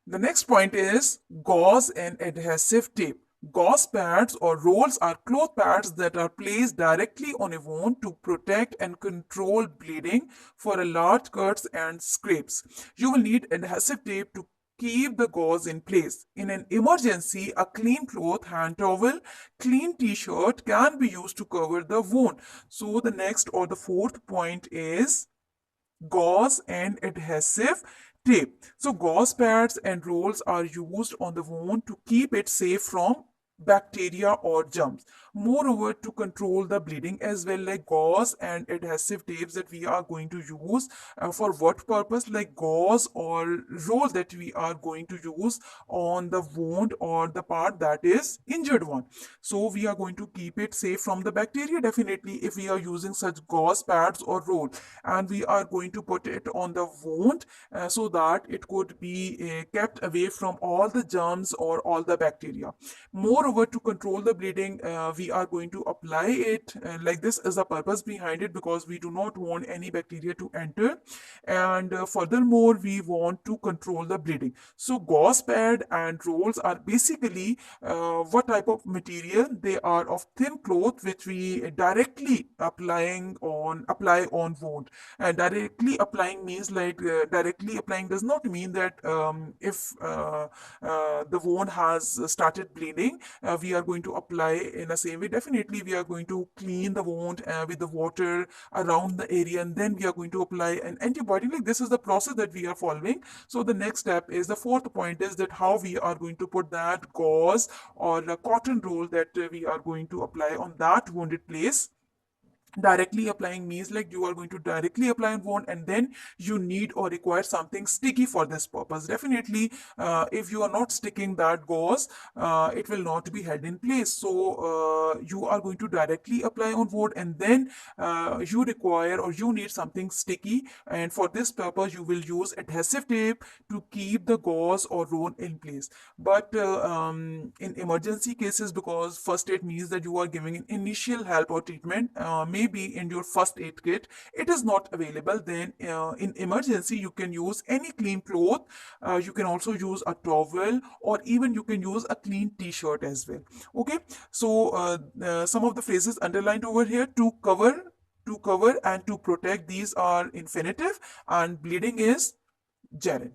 The next point is gauze and adhesive tape. Gauze pads or rolls are cloth pads that are placed directly on a wound to protect and control bleeding for a large cuts and scrapes. You will need adhesive tape to keep the gauze in place. In an emergency, a clean cloth, hand towel, clean t-shirt can be used to cover the wound. So the next or the fourth point is gauze and adhesive tape. So gauze pads and rolls are used on the wound to keep it safe from bacteria or germs. Moreover, to control the bleeding as well, like gauze and adhesive tapes that we are going to use for what purpose, like gauze or roll that we are going to use on the wound or the part that is injured one. So we are going to keep it safe from the bacteria definitely if we are using such gauze pads or roll, and we are going to put it on the wound so that it could be kept away from all the germs or all the bacteria. Moreover, to control the bleeding, we are going to apply it like this is the purpose behind it, because we do not want any bacteria to enter, and furthermore we want to control the bleeding. So gauze pad and rolls are basically what type of material? They are of thin cloth which we directly apply on wound. And directly applying means like directly applying does not mean that if the wound has started bleeding, we are going to apply in the same way. Definitely we are going to clean the wound with the water around the area, and then we are going to apply an antibiotic. Like this is the process that we are following. So the next step is the fourth point is that how we are going to put that gauze or a cotton roll that we are going to apply on that wounded place. Directly applying means like you are going to directly apply on wound, and then you need or require something sticky for this purpose. Definitely if you are not sticking that gauze, it will not be held in place. So you are going to directly apply on wound, and then you require or you need something sticky, and for this purpose you will use adhesive tape to keep the gauze or roll in place. But in emergency cases, because first aid means that you are giving an initial help or treatment, maybe in your first aid kit it is not available, then in emergency you can use any clean cloth. You can also use a towel, or even you can use a clean t-shirt as well. Okay, so some of the phrases underlined over here: to cover and to protect, these are infinitive, and bleeding is gerund.